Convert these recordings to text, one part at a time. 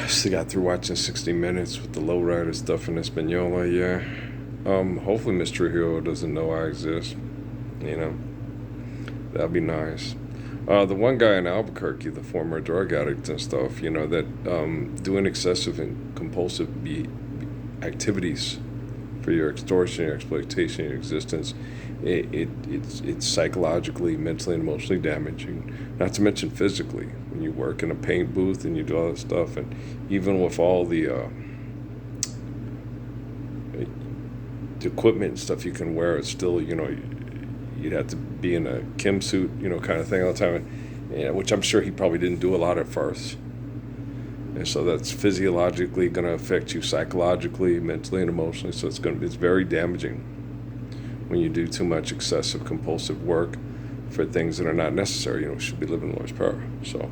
Just got through watching 60 Minutes with the lowrider stuff in Española, yeah. Hopefully Miss Trujillo doesn't know I exist. You know, that'd be nice. The one guy in Albuquerque, the former drug addict and stuff, that doing excessive and compulsive activities for your extortion, your exploitation, your existence, it's psychologically, mentally, and emotionally damaging. Not to mention physically, when you work in a paint booth and you do all that stuff, and even with all the equipment and stuff you can wear, it's still, you'd have to be in a Kim suit, kind of thing all the time, which I'm sure he probably didn't do a lot at first. And so that's physiologically going to affect you psychologically, mentally, and emotionally. So it's very damaging when you do too much excessive compulsive work for things that are not necessary. We should be living in the Lord's power. So,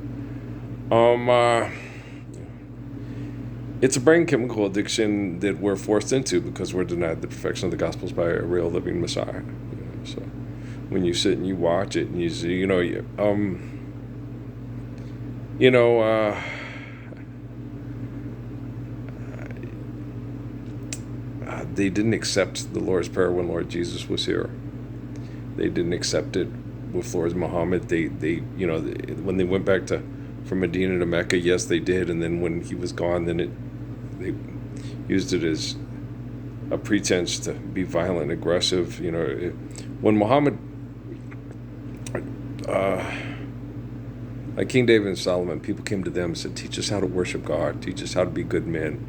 it's a brain chemical addiction that we're forced into because we're denied the perfection of the Gospels by a real living Messiah. So when you sit and you watch it and you see, they didn't accept the Lord's Prayer when Lord Jesus was here. They didn't accept it with Lord Muhammad. They when they went back from Medina to Mecca, yes, they did. And then when he was gone, then they used it as a pretense to be violent, aggressive. When Muhammad, like King David and Solomon, people came to them and said, "Teach us how to worship God. Teach us how to be good men."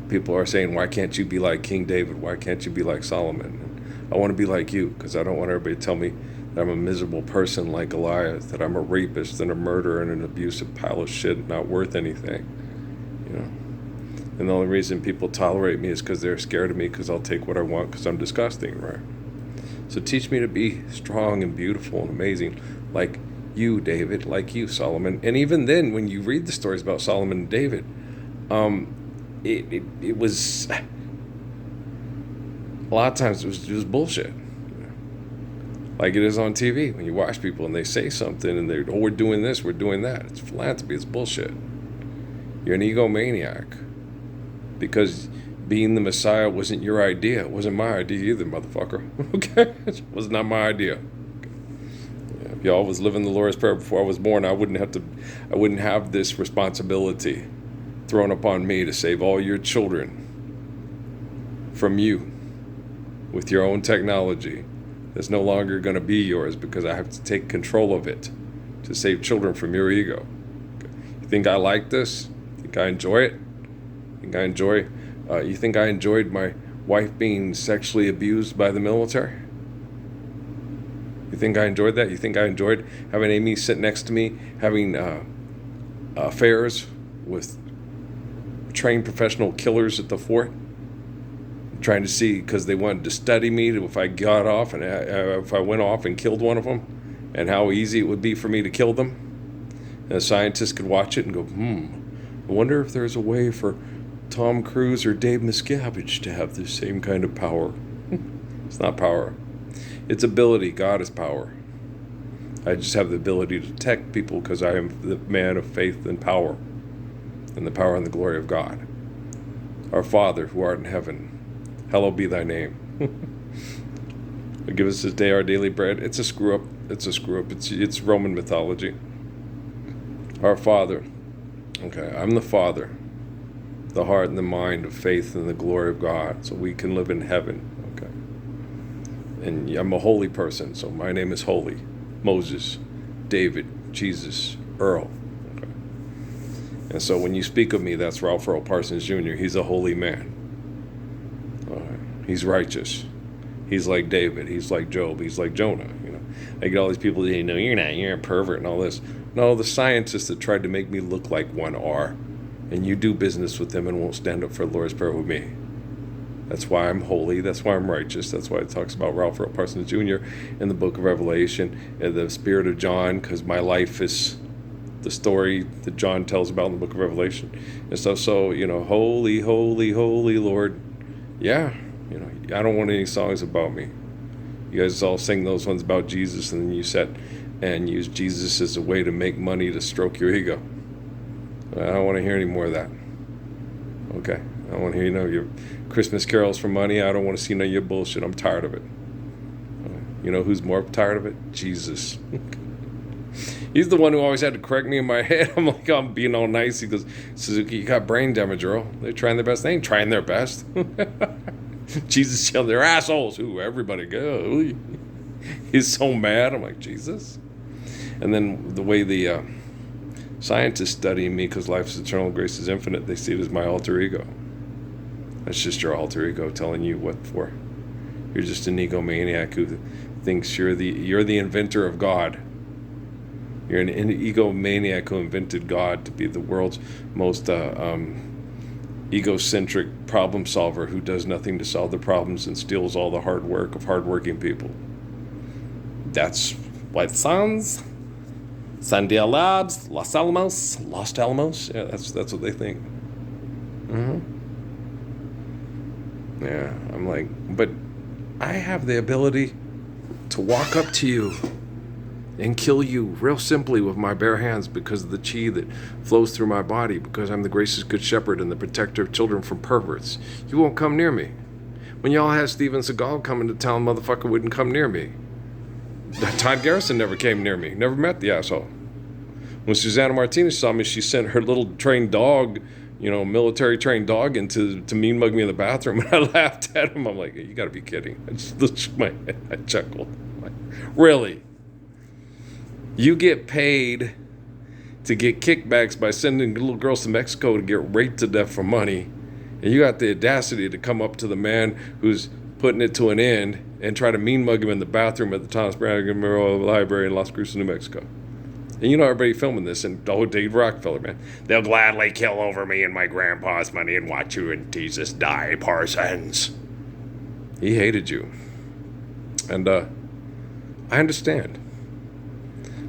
People are saying, "Why can't you be like King David? Why can't you be like Solomon?" And I want to be like you because I don't want everybody to tell me that I'm a miserable person like Goliath, that I'm a rapist and a murderer and an abusive pile of shit, not worth anything. And the only reason people tolerate me is because they're scared of me because I'll take what I want because I'm disgusting, right? So teach me to be strong and beautiful and amazing like you, David, like you, Solomon. And even then, when you read the stories about Solomon and David, it was a lot of times it was bullshit, like it is on TV when you watch people and they say something and they're, "Oh, we're doing this, we're doing that." It's philanthropy, it's bullshit. You're an egomaniac because being the Messiah wasn't your idea. It wasn't my idea either, motherfucker. Okay, it was not my idea. If y'all was living the Lord's Prayer before I was born, I wouldn't have this responsibility thrown upon me to save all your children from you with your own technology that's no longer going to be yours because I have to take control of it to save children from your ego. You think I like this? Think I enjoy it? You think I enjoyed my wife being sexually abused by the military? You think I enjoyed that? You think I enjoyed having Amy sit next to me, having affairs with trained professional killers at the fort, trying to see because they wanted to study me if I got off and if I went off and killed one of them, and how easy it would be for me to kill them? And a scientist could watch it and go, I wonder if there's a way for Tom Cruise or Dave Miscavige to have the same kind of power. It's not power. It's ability. God is power. I just have the ability to detect people because I am the man of faith and power, and the power and the glory of God. Our Father, who art in heaven, hallowed be thy name. Give us this day our daily bread. It's a screw up. It's Roman mythology. Our Father. Okay, I'm the Father, the heart and the mind of faith and the glory of God, so we can live in heaven. Okay. And I'm a holy person, so my name is holy. Moses, David, Jesus, Earl. Okay. And so when you speak of me, that's Ralph Earl Parsons Jr. He's a holy man. He's righteous. He's like David. He's like Job. He's like Jonah. I get all these people that you're not. You're a pervert and all this. No, the scientists that tried to make me look like one are, and you do business with them and won't stand up for the Lord's Prayer with me. That's why I'm holy. That's why I'm righteous. That's why it talks about Ralph Earl Parsons Jr. in the book of Revelation and the Spirit of John, because my life is the story that John tells about in the book of Revelation. And so holy, holy, holy Lord. Yeah, I don't want any songs about me. You guys all sing those ones about Jesus, and then you set and use Jesus as a way to make money to stroke your ego. I don't want to hear any more of that. Okay? I don't want to hear, your Christmas carols for money. I don't want to see none of your bullshit. I'm tired of it. You know who's more tired of it? Jesus. He's the one who always had to correct me in my head. I'm like, I'm being all nice. He goes, Suzuki, you got brain damage, Earl. They're trying their best. They ain't trying their best. Jesus yelled, they're assholes. Ooh, everybody go. He's so mad. I'm like, Jesus. And then the way the scientists study me, because life is eternal, grace is infinite, they see it as my alter ego. That's just your alter ego telling you what for. You're just an egomaniac who thinks you're the inventor of God. You're an egomaniac who invented God to be the world's most egocentric problem solver who does nothing to solve the problems and steals all the hard work of hardworking people. That's White Sands, Sandia Labs, Los Alamos. Yeah, that's what they think. Yeah, I'm like, but I have the ability to walk up to you and kill you real simply with my bare hands because of the chi that flows through my body, because I'm the gracious good shepherd and the protector of children from perverts. You won't come near me. When y'all had Steven Seagal come into town, motherfucker wouldn't come near me. Todd Garrison never came near me. Never met the asshole. When Susanna Martinez saw me, she sent her little trained dog, military trained dog to mean mug me in the bathroom, and I laughed at him. I'm like, you gotta be kidding. I just shook my head. I chuckled. I'm like, really? You get paid to get kickbacks by sending little girls to Mexico to get raped to death for money, and you got the audacity to come up to the man who's putting it to an end and try to mean mug him in the bathroom at the Thomas Browne Memorial Library in Las Cruces, New Mexico. And everybody filming this, and Dave Rockefeller, man. They'll gladly kill over me and my grandpa's money and watch you and Jesus die, Parsons. He hated you. And I understand.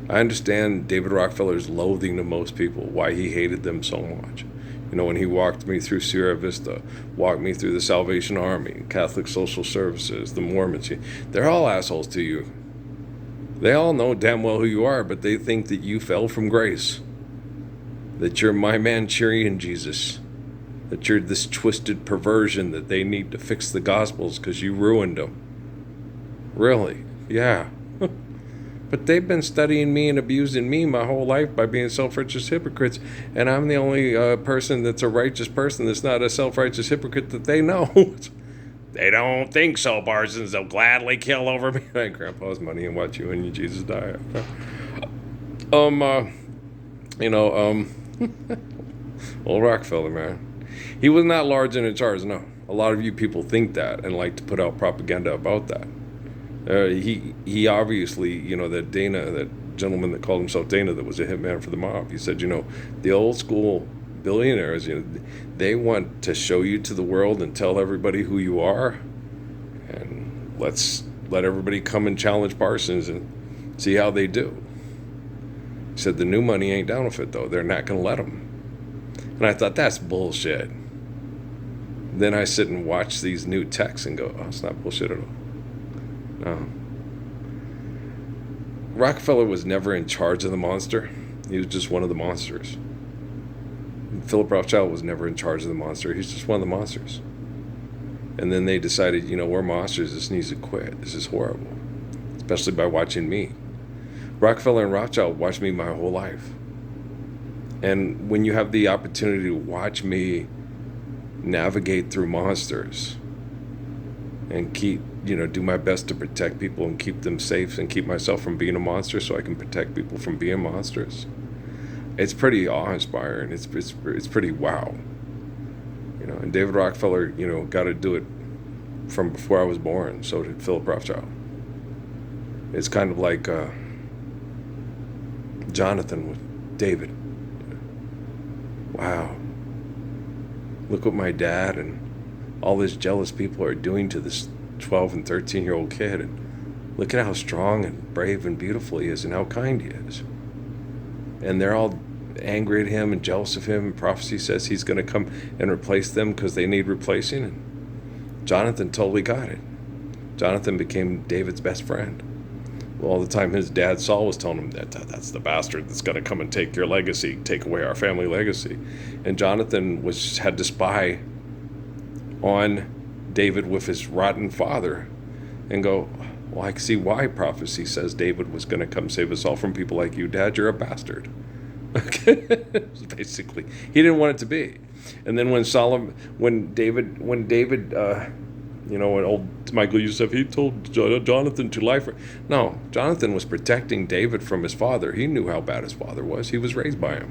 I understand David Rockefeller's loathing to most people, why he hated them so much. When he walked me through Sierra Vista, walked me through the Salvation Army, Catholic Social Services, the Mormons, they're all assholes to you. They all know damn well who you are, but they think that you fell from grace. That you're my Manchurian Jesus. That you're this twisted perversion that they need to fix the Gospels because you ruined them. Really? Yeah. But they've been studying me and abusing me my whole life by being self-righteous hypocrites, and I'm the only person that's a righteous person that's not a self-righteous hypocrite that they know. They don't think so, Parsons. They'll gladly kill over me, my grandpa's money, and watch you and Jesus die. Old Rockefeller, man. He was not large and in charge, no. A lot of you people think that and like to put out propaganda about that. He obviously, that Dana, that gentleman that called himself Dana, that was a hitman for the mob, he said, the old school billionaires, they want to show you to the world and tell everybody who you are, and let's let everybody come and challenge Parsons and see how they do. He said the new money ain't down with it, though. They're not going to let them. And I thought, that's bullshit. Then I sit and watch these new texts and go, oh, it's not bullshit at all. No. Rockefeller was never in charge of the monster. He was just one of the monsters. Philip Rothschild was never in charge of the monster. He's just one of the monsters. And then they decided, we're monsters. This needs to quit. This is horrible. Especially by watching me. Rockefeller and Rothschild watched me my whole life. And when you have the opportunity to watch me navigate through monsters and keep, do my best to protect people and keep them safe and keep myself from being a monster so I can protect people from being monsters, it's pretty awe-inspiring. It's pretty wow. And David Rockefeller, got to do it from before I was born. So did Philip Rothschild. It's kind of like Jonathan with David. Wow. Look what my dad and all these jealous people are doing to this 12 and 13-year-old kid. And look at how strong and brave and beautiful he is and how kind he is. And they're all angry at him and jealous of him. And prophecy says he's going to come and replace them because they need replacing. And Jonathan totally got it. Jonathan became David's best friend. all the time his dad Saul was telling him that's the bastard that's going to come and take your legacy, take away our family legacy. And Jonathan had to spy on David with his rotten father and go, well, I can see why prophecy says David was going to come save us all from people like you. Dad, you're a bastard. Okay, basically, he didn't want it to be. And then when David, when old Michael Youssef, he told Jonathan to lie for. No, Jonathan was protecting David from his father. He knew how bad his father was. He was raised by him.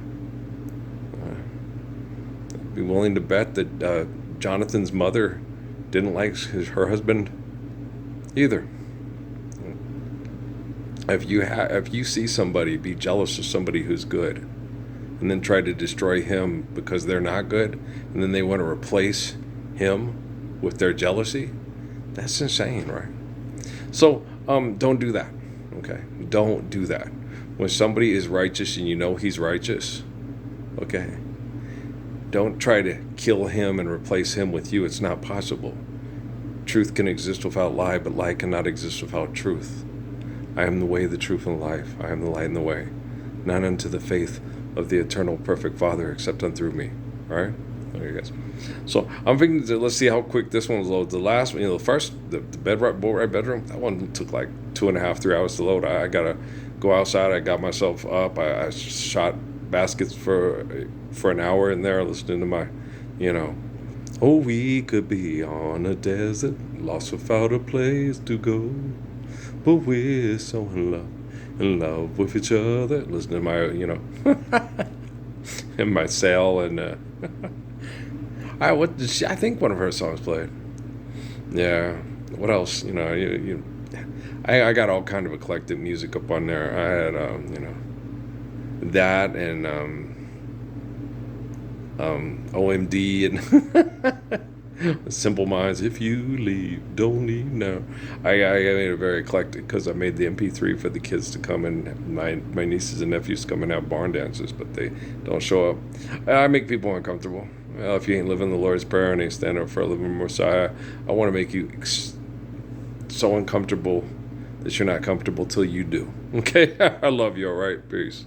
I'd be willing to bet that Jonathan's mother didn't like her husband either. If you see somebody be jealous of somebody who's good, and then try to destroy him because they're not good, and then they want to replace him with their jealousy, that's insane, right? So don't do that. Okay, don't do that. When somebody is righteous and you know he's righteous, okay, don't try to kill him and replace him with you. It's not possible. Truth can exist without lie, but lie cannot exist without truth. I am the way, the truth, and the life. I am the light and the way. None unto the faith of the eternal perfect Father except unto me. All right? There you guys. So I'm thinking, let's see how quick this one loads. The last one, the first, the boat ride bedroom, that one took like 2.5, 3 hours to load. I got to go outside. I got myself up. I shot baskets for an hour in there listening to my, oh, we could be on a desert, lost without a place to go. But we're so in love with each other. Listen to my, and my sail and I think one of her songs played. Yeah. What else? I got all kind of eclectic music up on there. I had that and OMD and Simple Minds. If you leave, don't leave now. I made it very eclectic because I made the MP3 for the kids to come and my nieces and nephews come and have barn dances, but they don't show up. I make people uncomfortable. Well, if you ain't living the Lord's Prayer and ain't standing up for a living Messiah, I want to make you so uncomfortable that you're not comfortable till you do. Okay? I love you, all right? Peace.